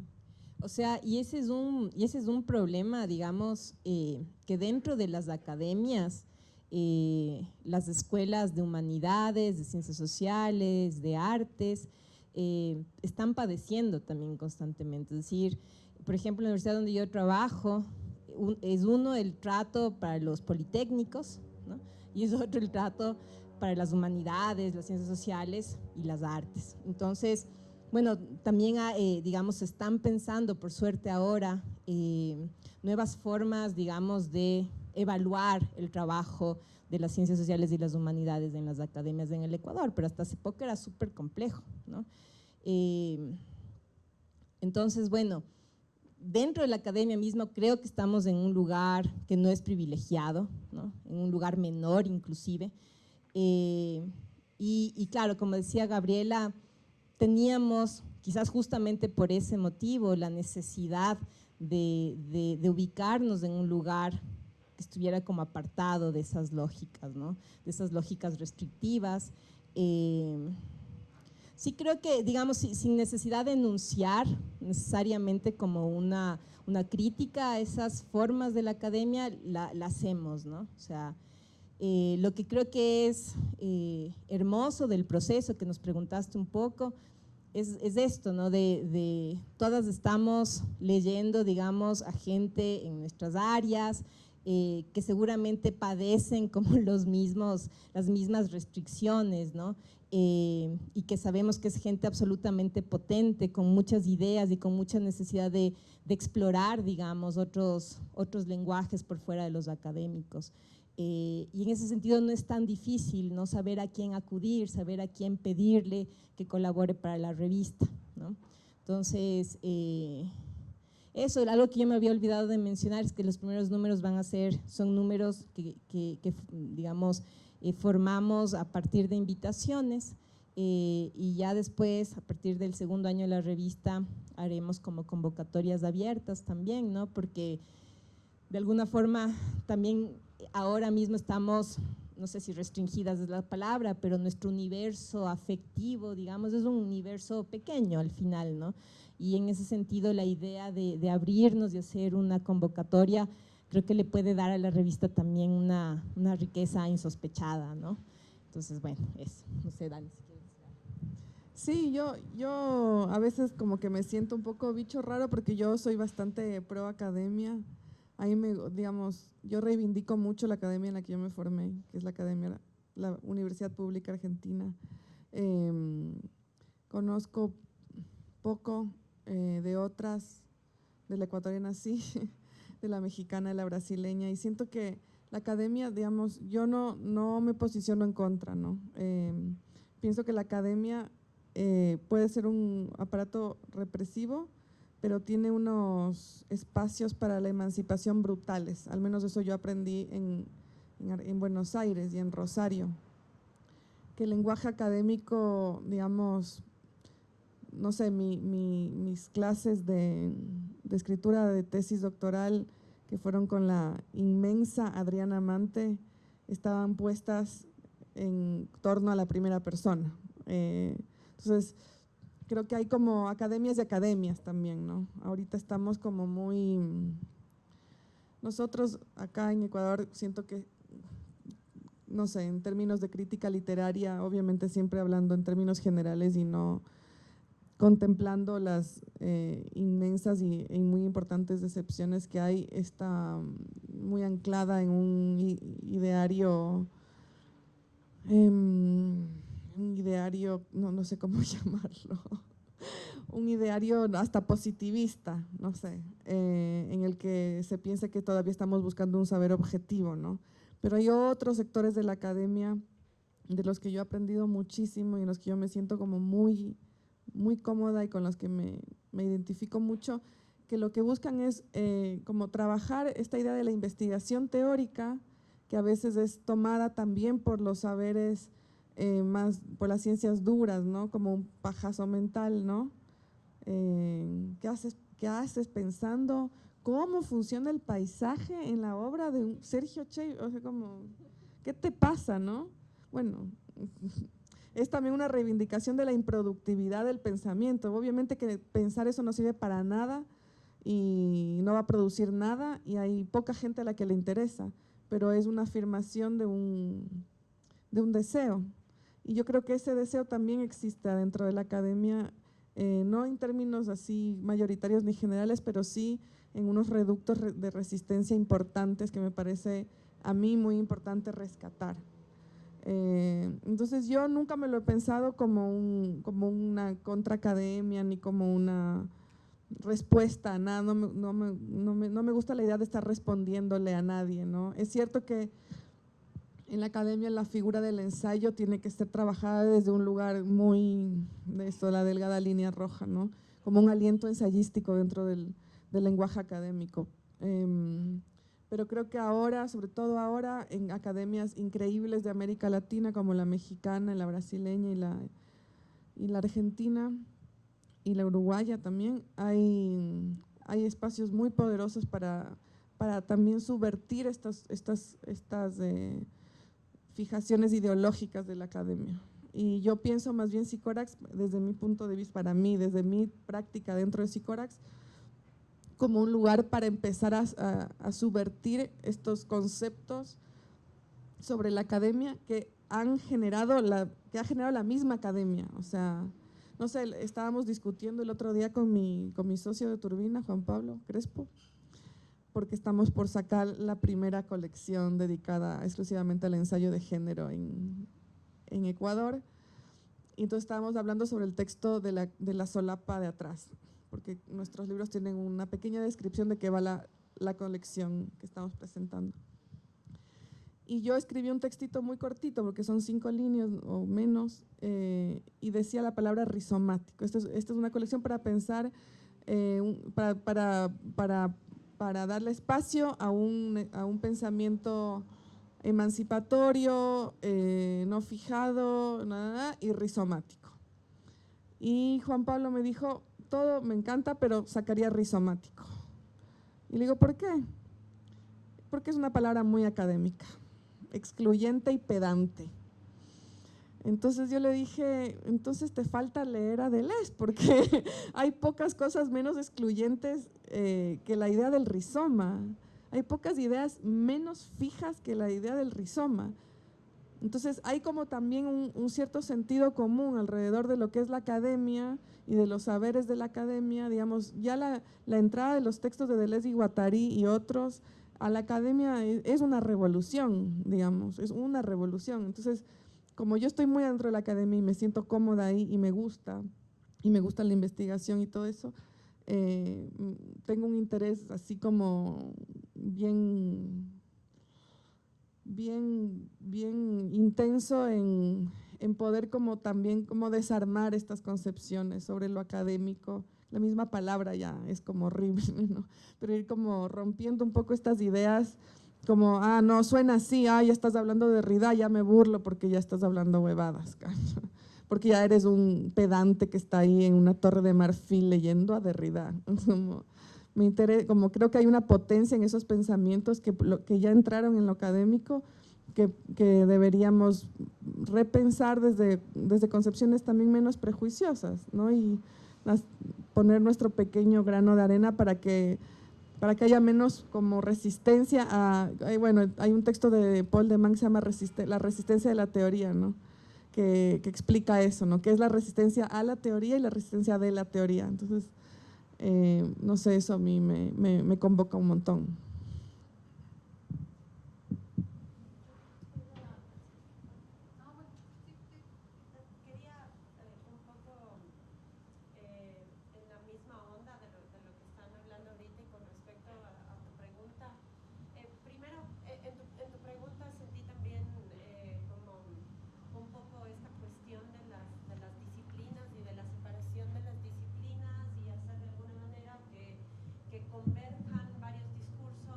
o sea, y ese es un problema, digamos, que dentro de las academias, las escuelas de humanidades, de ciencias sociales, de artes, están padeciendo también constantemente. Es decir, por ejemplo, en la universidad donde yo trabajo, es uno el trato para los politécnicos, ¿no? Y es otro el trato para las humanidades, las ciencias sociales y las artes. Entonces, bueno, también, digamos, se están pensando, por suerte ahora, nuevas formas, digamos, de evaluar el trabajo de las ciencias sociales y las humanidades en las academias en el Ecuador, pero hasta hace poco era súper complejo, ¿no? Entonces, bueno, dentro de la academia mismo creo que estamos en un lugar que no es privilegiado, ¿no? En un lugar menor inclusive, y claro, como decía Gabriela, teníamos quizás justamente por ese motivo la necesidad de ubicarnos en un lugar que estuviera como apartado de esas lógicas, ¿no? De esas lógicas restrictivas. Sí creo que, digamos, sin necesidad de enunciar necesariamente como una crítica a esas formas de la academia, la hacemos, ¿no? O sea, lo que creo que es hermoso del proceso que nos preguntaste un poco es esto, ¿no? Todas estamos leyendo, digamos, a gente en nuestras áreas que seguramente padecen como las mismas restricciones, ¿no? Y que sabemos que es gente absolutamente potente, con muchas ideas y con mucha necesidad de explorar, digamos, otros lenguajes por fuera de los académicos. Y en ese sentido no es tan difícil, ¿no? Saber a quién acudir, saber a quién pedirle que colabore para la revista, ¿no? Entonces, eso, algo que yo me había olvidado de mencionar es que los primeros números son números que digamos, formamos a partir de invitaciones, y ya después, a partir del segundo año de la revista, haremos como convocatorias abiertas también, ¿no? Porque de alguna forma también ahora mismo estamos, no sé si restringidas es la palabra, pero nuestro universo afectivo, digamos, es un universo pequeño al final, ¿no? Y en ese sentido la idea de abrirnos y hacer una convocatoria creo que le puede dar a la revista también una riqueza insospechada, ¿no? Entonces, bueno, eso, no sé, Dani, si quieres decir algo. Sí, yo a veces como que me siento un poco bicho raro porque yo soy bastante pro academia. Ahí digamos, yo reivindico mucho la academia en la que yo me formé, que es la Universidad Pública Argentina. Conozco poco de otras, de la ecuatoriana sí, de la mexicana, de la brasileña, y siento que la academia, digamos, yo no me posiciono en contra, ¿no? Pienso que la academia puede ser un aparato represivo, pero tiene unos espacios para la emancipación brutales, al menos eso yo aprendí en Buenos Aires y en Rosario, que el lenguaje académico, digamos, no sé, mis clases de escritura de tesis doctoral, que fueron con la inmensa Adriana Mante, estaban puestas en torno a la primera persona. Entonces, creo que hay como academias y academias también, ¿no? Ahorita estamos como muy… Nosotros acá en Ecuador siento que, no sé, en términos de crítica literaria, obviamente siempre hablando en términos generales y no contemplando las inmensas y muy importantes decepciones que hay, está muy anclada en un ideario, no sé cómo llamarlo, un ideario hasta positivista, no sé, en el que se piensa que todavía estamos buscando un saber objetivo, ¿no? Pero hay otros sectores de la academia de los que yo he aprendido muchísimo y en los que yo me siento como muy cómoda y con los que me identifico mucho, que lo que buscan es como trabajar esta idea de la investigación teórica que a veces es tomada también por los saberes más, por las ciencias duras, ¿no? Como un pajazo mental, ¿no? ¿Qué haces pensando cómo funciona el paisaje en la obra de Sergio Che? O sea, como, ¿qué te pasa, no? Bueno, es también una reivindicación de la improductividad del pensamiento. Obviamente que pensar eso no sirve para nada y no va a producir nada y hay poca gente a la que le interesa, pero es una afirmación de un deseo. Y yo creo que ese deseo también existe dentro de la academia, no en términos así mayoritarios ni generales, pero sí en unos reductos de resistencia importantes que me parece a mí muy importante rescatar. Entonces yo nunca me lo he pensado como una contraacademia ni como una respuesta a nada, no me gusta la idea de estar respondiéndole a nadie, ¿no? Es cierto que en la academia la figura del ensayo tiene que ser trabajada desde un lugar muy, de esto, la delgada línea roja, ¿no? Como un aliento ensayístico dentro del lenguaje académico. Pero creo que ahora, sobre todo ahora, en academias increíbles de América Latina, como la mexicana, la brasileña y la argentina, y la uruguaya también, hay espacios muy poderosos para también subvertir estas fijaciones ideológicas de la academia. Y yo pienso más bien Sicorax, desde mi punto de vista, para mí, desde mi práctica dentro de Sicorax, como un lugar para empezar a subvertir estos conceptos sobre la academia que ha generado la misma academia. O sea, no sé, estábamos discutiendo el otro día con mi socio de turbina, Juan Pablo Crespo, porque estamos por sacar la primera colección dedicada exclusivamente al ensayo de género en Ecuador. Y entonces estábamos hablando sobre el texto de la solapa de atrás, porque nuestros libros tienen una pequeña descripción de qué va la colección que estamos presentando. Y yo escribí un textito muy cortito, porque son 5 líneas o menos, y decía la palabra rizomático. Esta es una colección para pensar, para darle espacio a un pensamiento emancipatorio, no fijado, y rizomático. Y Juan Pablo me dijo, todo me encanta, pero sacaría rizomático. Y le digo, ¿por qué? Porque es una palabra muy académica, excluyente y pedante. Entonces yo le dije, entonces te falta leer a Deleuze, porque hay pocas cosas menos excluyentes que la idea del rizoma. Hay pocas ideas menos fijas que la idea del rizoma. Entonces hay como también un cierto sentido común alrededor de lo que es la academia y de los saberes de la academia. Digamos, ya la entrada de los textos de Deleuze y Guattari y otros a la academia es una revolución, digamos, es una revolución. Entonces, como yo estoy muy dentro de la academia y me siento cómoda ahí y me gusta la investigación y todo eso, tengo un interés así como bien intenso en poder como también como desarmar estas concepciones sobre lo académico. La misma palabra ya es como horrible, ¿no? Pero ir como rompiendo un poco estas ideas como, no, suena así, ya estás hablando de Derrida, ya me burlo porque ya estás hablando huevadas, porque ya eres un pedante que está ahí en una torre de marfil leyendo a Derrida. Como creo que hay una potencia en esos pensamientos que ya entraron en lo académico, que deberíamos repensar desde concepciones también menos prejuiciosas, ¿no? Y poner nuestro pequeño grano de arena para que haya menos como resistencia a… Bueno, hay un texto de Paul de Man que se llama La resistencia de la teoría, ¿no? Que explica eso, ¿no? Que es la resistencia a la teoría y la resistencia de la teoría. Entonces, no sé, eso a mí me convoca un montón. Que converjan varios discursos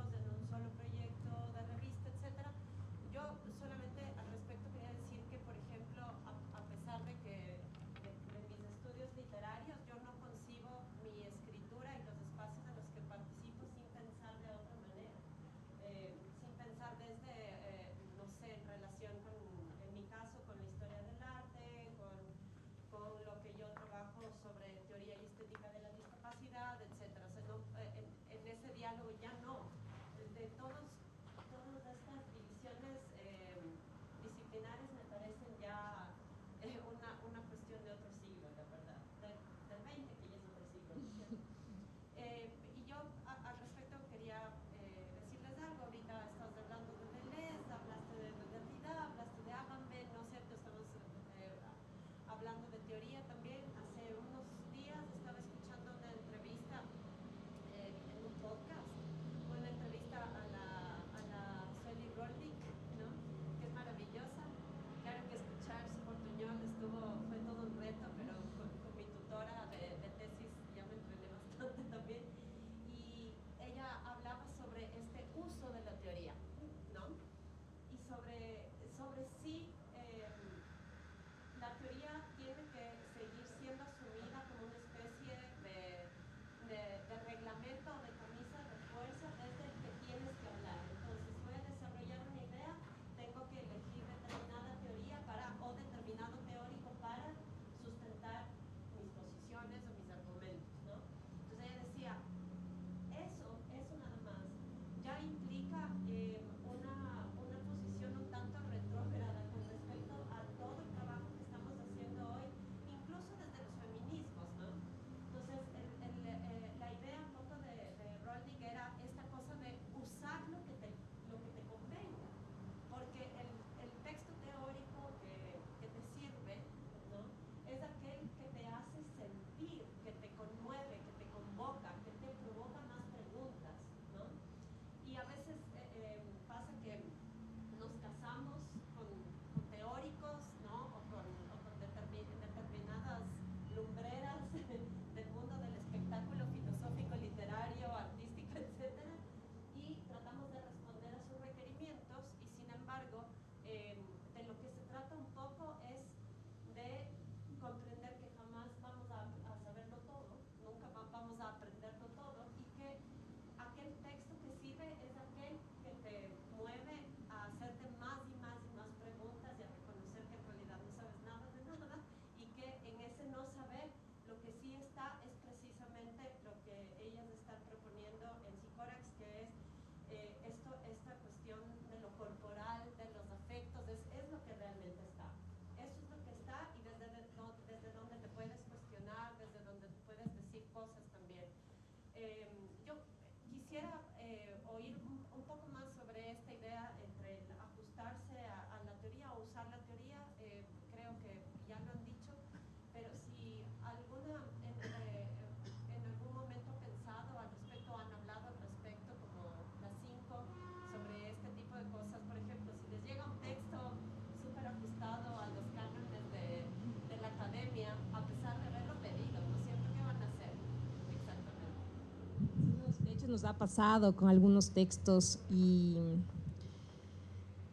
nos ha pasado con algunos textos y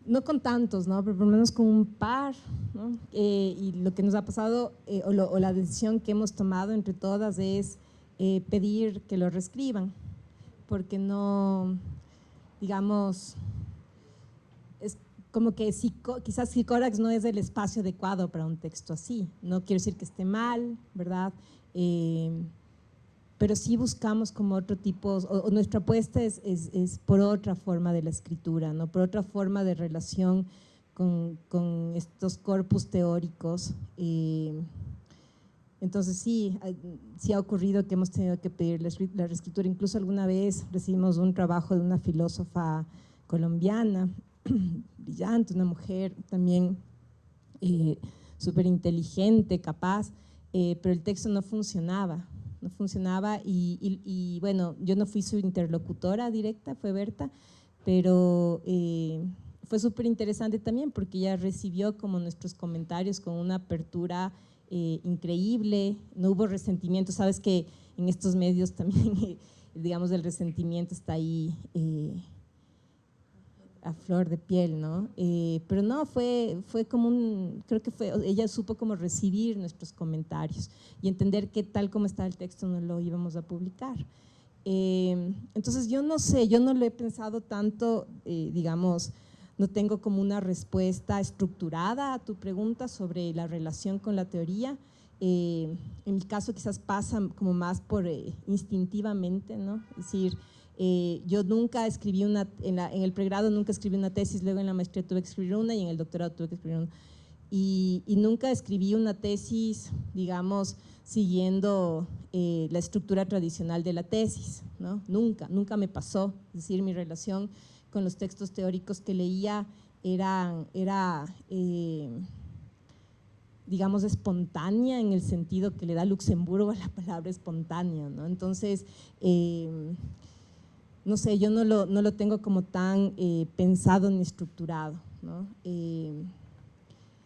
no con tantos, ¿no? Pero por lo menos con un par, ¿no? Y lo que nos ha pasado o la decisión que hemos tomado entre todas es pedir que lo reescriban, porque no, digamos, es como que quizás Psicorax no es el espacio adecuado para un texto así. No quiero decir que esté mal, ¿verdad? Pero sí buscamos como otro tipo, o nuestra apuesta es por otra forma de la escritura, ¿no? Por otra forma de relación con estos corpus teóricos. Entonces sí ha ocurrido que hemos tenido que pedir la reescritura. Incluso alguna vez recibimos un trabajo de una filósofa colombiana, brillante, una mujer también súper inteligente, capaz, pero el texto no funcionaba y bueno, yo no fui su interlocutora directa, fue Berta, pero fue súper interesante también porque ella recibió como nuestros comentarios con una apertura increíble, no hubo resentimiento. Sabes que en estos medios también, digamos, el resentimiento está ahí a flor de piel, ¿no? Pero no, fue como creo que ella supo como recibir nuestros comentarios y entender que tal como está el texto no lo íbamos a publicar. Entonces yo no sé, yo no lo he pensado tanto, digamos, no tengo como una respuesta estructurada a tu pregunta sobre la relación con la teoría. En mi caso quizás pasa como más por instintivamente, ¿no? Es decir, yo nunca escribí en el pregrado nunca escribí una tesis, luego en la maestría tuve que escribir una y en el doctorado tuve que escribir una. Y nunca escribí una tesis, digamos, siguiendo la estructura tradicional de la tesis, ¿no? Nunca me pasó. Es decir, mi relación con los textos teóricos que leía era digamos, espontánea en el sentido que le da Luxemburgo a la palabra espontánea, ¿no? Entonces, no sé, yo no lo tengo como tan pensado ni estructurado, ¿no?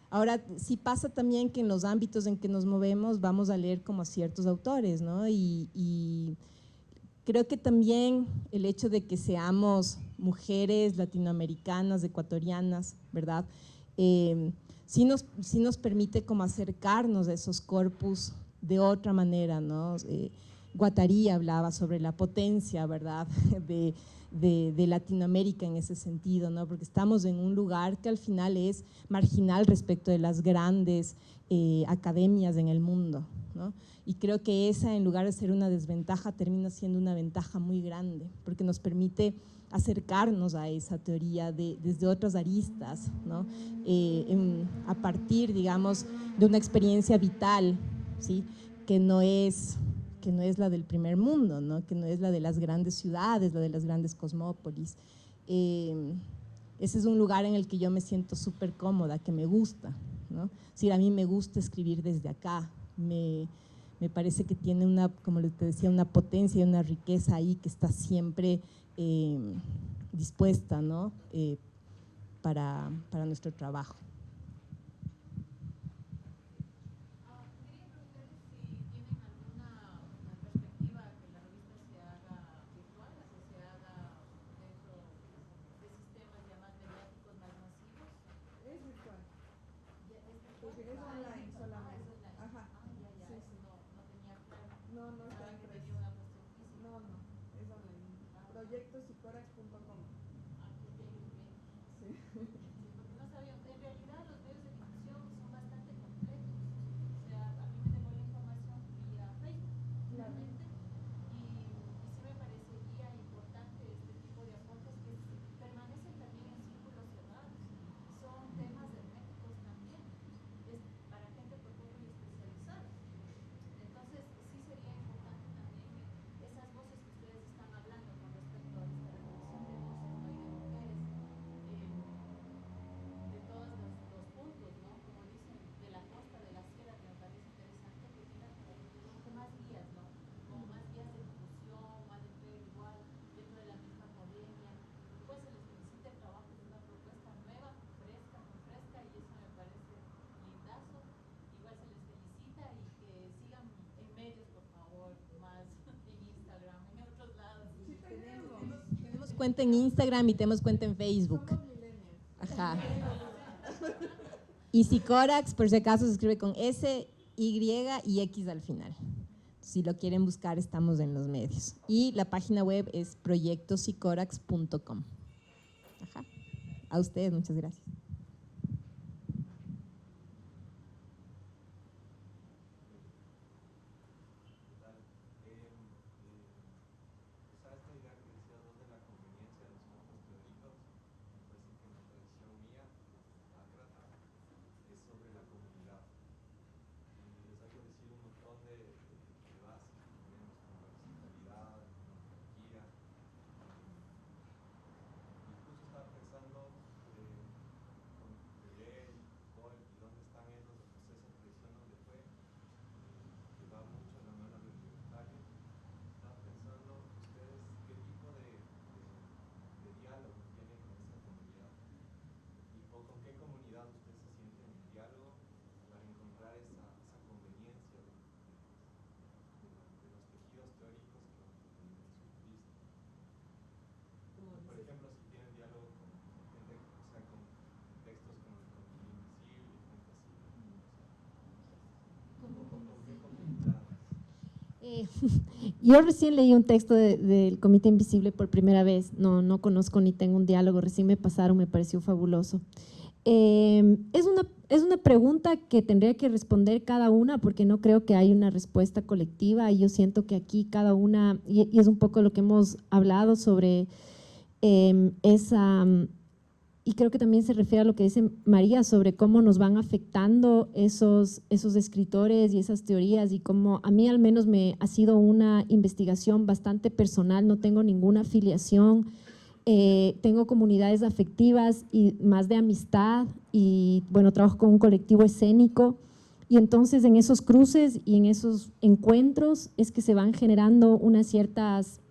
Ahora, sí pasa también que en los ámbitos en que nos movemos vamos a leer como a ciertos autores, ¿no? Y creo que también el hecho de que seamos mujeres latinoamericanas, ecuatorianas, ¿verdad? Sí nos permite como acercarnos a esos corpus de otra manera, ¿no? Guattari hablaba sobre la potencia, ¿verdad?, de Latinoamérica en ese sentido, ¿no? Porque estamos en un lugar que al final es marginal respecto de las grandes academias en el mundo, ¿no? Y creo que esa, en lugar de ser una desventaja, termina siendo una ventaja muy grande, porque nos permite acercarnos a esa teoría desde otras aristas, ¿no? A partir, digamos, de una experiencia vital, ¿sí?, que no es la del primer mundo, ¿no? Que no es la de las grandes ciudades, la de las grandes cosmópolis. Ese es un lugar en el que yo me siento súper cómoda, que me gusta, ¿no? Es decir, a mí me gusta escribir desde acá, me parece que tiene una, como te decía, una potencia y una riqueza ahí que está siempre dispuesta, ¿no? Para nuestro trabajo. Proyectosicorax.com. Sí. No sabía, en realidad los medios de difusión son bastante complejos. O sea, a mí me llegó la información vía Facebook, claramente, y sí me parecería importante este tipo de aportes que permanecen también en círculos cerrados. Son temas herméticos también, es para gente por poco y especializada. Entonces, sí sería importante también que esas voces que ustedes están hablando con respecto a esta relación de voces cuenta en Instagram y tenemos cuenta en Facebook. Ajá. Y Sicorax, por si acaso, se escribe con S, Y y X al final. Si lo quieren buscar, estamos en los medios. Y la página web es proyectosicorax.com. Ajá. A ustedes, muchas gracias. Yo recién leí un texto del Comité Invisible por primera vez, no conozco ni tengo un diálogo, recién me pasaron, me pareció fabuloso. Es una pregunta que tendría que responder cada una porque no creo que haya una respuesta colectiva y yo siento que aquí cada una, y es un poco lo que hemos hablado sobre esa… Y creo que también se refiere a lo que dice María sobre cómo nos van afectando esos escritores y esas teorías y cómo a mí al menos me ha sido una investigación bastante personal, no tengo ninguna afiliación, tengo comunidades afectivas y más de amistad y bueno, trabajo con un colectivo escénico y entonces en esos cruces y en esos encuentros es que se van generando unas ciertas…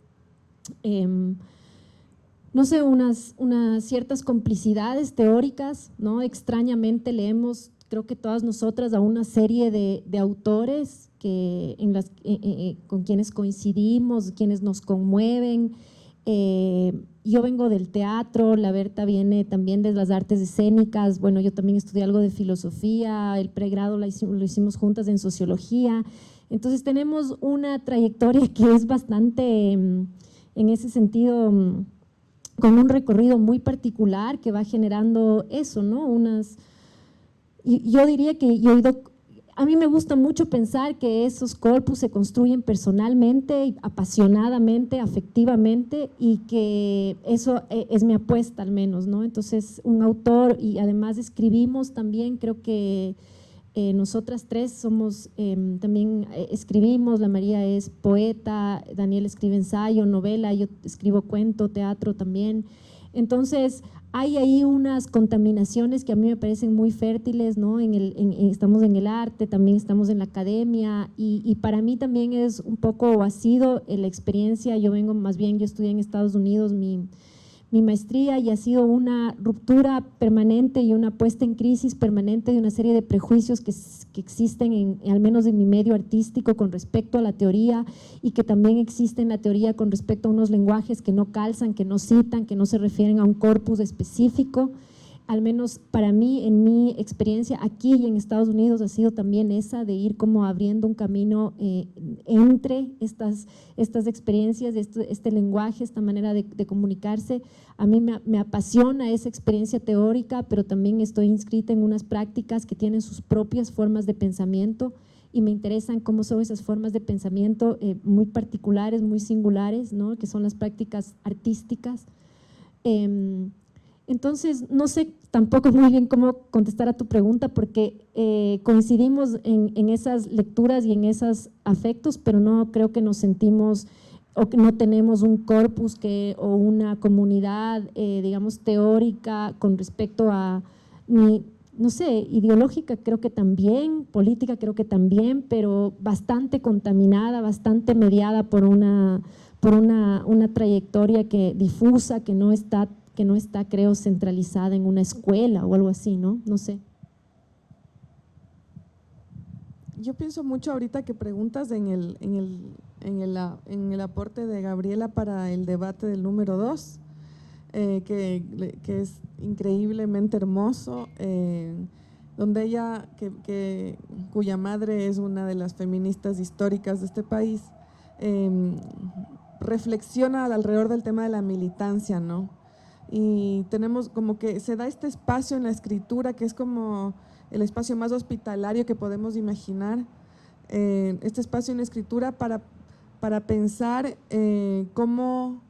no sé, unas ciertas complicidades teóricas, ¿no? Extrañamente leemos, creo que todas nosotras, a una serie de autores con quienes coincidimos, quienes nos conmueven. Yo vengo del teatro, la Berta viene también de las artes escénicas, bueno, yo también estudié algo de filosofía, el pregrado lo hicimos juntas en sociología, entonces tenemos una trayectoria que es bastante, en ese sentido… con un recorrido muy particular que va generando eso, ¿no? Yo diría que a mí me gusta mucho pensar que esos corpus se construyen personalmente, apasionadamente, afectivamente y que eso es mi apuesta al menos, ¿no? Entonces un autor y además escribimos también, creo que nosotras tres somos, también escribimos, la María es poeta, Daniel escribe ensayo, novela, yo escribo cuento, teatro también. Entonces hay ahí unas contaminaciones que a mí me parecen muy fértiles, ¿no? Estamos en el arte, también estamos en la academia y para mí también es un poco, o ha sido la experiencia, yo estudié en Estados Unidos mi maestría y ha sido una ruptura permanente y una puesta en crisis permanente de una serie de prejuicios que existen al menos en mi medio artístico con respecto a la teoría y que también existe en la teoría con respecto a unos lenguajes que no calzan, que no citan, que no se refieren a un corpus específico. Al menos para mí, en mi experiencia aquí y en Estados Unidos ha sido también esa de ir como abriendo un camino entre estas experiencias, este lenguaje, esta manera de comunicarse. A mí me apasiona esa experiencia teórica, pero también estoy inscrita en unas prácticas que tienen sus propias formas de pensamiento y me interesan cómo son esas formas de pensamiento muy particulares, muy singulares, ¿no? Que son las prácticas artísticas. Entonces, no sé tampoco muy bien cómo contestar a tu pregunta porque coincidimos en esas lecturas y en esos afectos, pero no creo que nos sentimos o que no tenemos un corpus o una comunidad, digamos, teórica con respecto a, no sé, ideológica creo que también, política creo que también, pero bastante contaminada, bastante mediada por una trayectoria difusa que no está, creo, centralizada en una escuela o algo así, ¿no? No sé. Yo pienso mucho ahorita que preguntas en el aporte de Gabriela para el debate del número 2, que es increíblemente hermoso, donde ella, cuya madre es una de las feministas históricas de este país, reflexiona alrededor del tema de la militancia, ¿no? Y tenemos como que se da este espacio en la escritura que es como el espacio más hospitalario que podemos imaginar, este espacio en la escritura para pensar cómo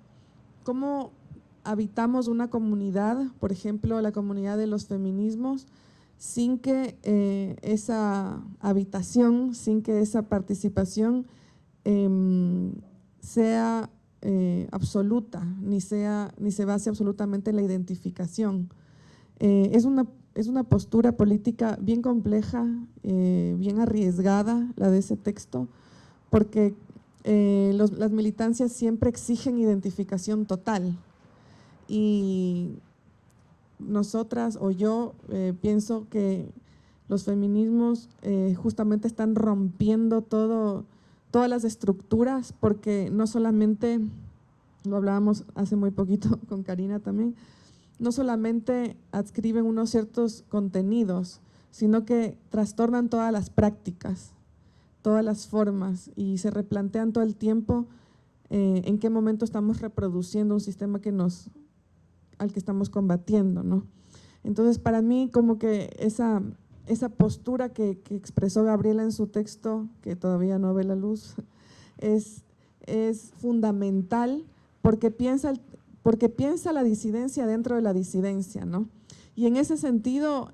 habitamos una comunidad, por ejemplo, la comunidad de los feminismos, sin que esa habitación, sin que esa participación sea absoluta, ni se base absolutamente en la identificación. Es una postura política bien compleja, bien arriesgada la de ese texto, porque las militancias siempre exigen identificación total. Y nosotras o yo pienso que los feminismos justamente están rompiendo todas las estructuras, porque no solamente, lo hablábamos hace muy poquito con Karina también, no solamente adscriben unos ciertos contenidos, sino que trastornan todas las prácticas, todas las formas, y se replantean todo el tiempo en qué momento estamos reproduciendo un sistema al que estamos combatiendo, ¿no? Entonces, para mí, como que esa postura que expresó Gabriela en su texto, que todavía no ve la luz, es fundamental, porque piensa la disidencia dentro de la disidencia, ¿no? Y en ese sentido,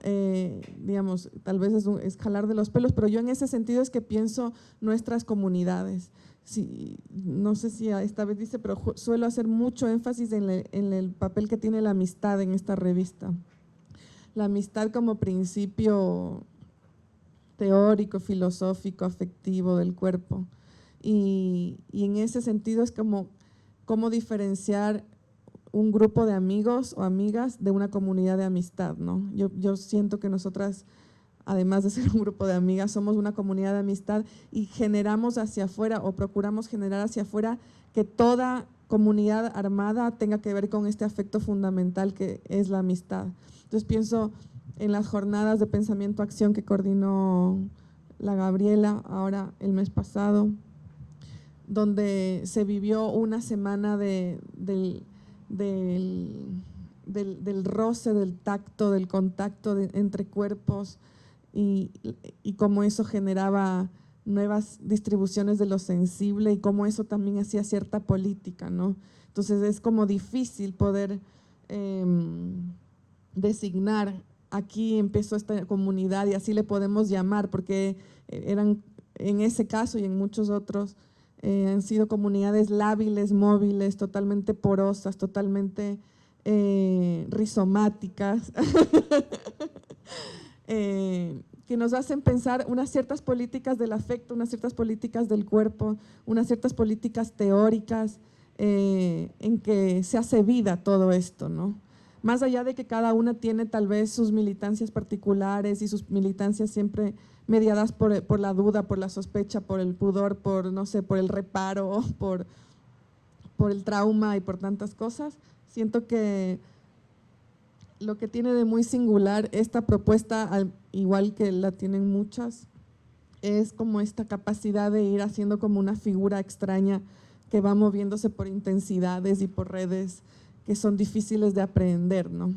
digamos, tal vez es jalar de los pelos, pero yo en ese sentido es que pienso nuestras comunidades. Sí, no sé si esta vez dice, pero suelo hacer mucho énfasis en el papel que tiene la amistad en esta revista. La amistad como principio teórico, filosófico, afectivo del cuerpo. Y en ese sentido es como cómo diferenciar un grupo de amigos o amigas de una comunidad de amistad, ¿no? Yo siento que nosotras, además de ser un grupo de amigas, somos una comunidad de amistad y generamos hacia afuera o procuramos generar hacia afuera que toda comunidad armada tenga que ver con este afecto fundamental que es la amistad. Entonces pienso en las jornadas de pensamiento-acción que coordinó la Gabriela ahora el mes pasado, donde se vivió una semana del roce, del tacto, del contacto entre cuerpos y cómo eso generaba nuevas distribuciones de lo sensible y cómo eso también hacía cierta política, ¿no? Entonces es como difícil poder designar, aquí empezó esta comunidad y así le podemos llamar, porque eran, en ese caso y en muchos otros, han sido comunidades lábiles, móviles, totalmente porosas, totalmente rizomáticas, que nos hacen pensar unas ciertas políticas del afecto, unas ciertas políticas del cuerpo, unas ciertas políticas teóricas en que se hace vida todo esto, ¿no? Más allá de que cada una tiene tal vez sus militancias particulares y sus militancias siempre mediadas por la duda, por la sospecha, por el pudor, por, no sé, por el reparo, por el trauma y por tantas cosas, siento que lo que tiene de muy singular esta propuesta, al igual que la tienen muchas, es como esta capacidad de ir haciendo como una figura extraña que va moviéndose por intensidades y por redes que son difíciles de aprender, ¿no?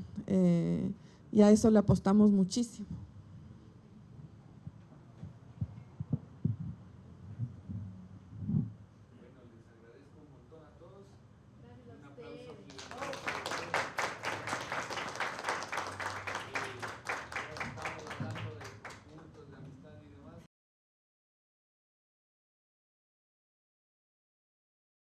Y a eso le apostamos muchísimo.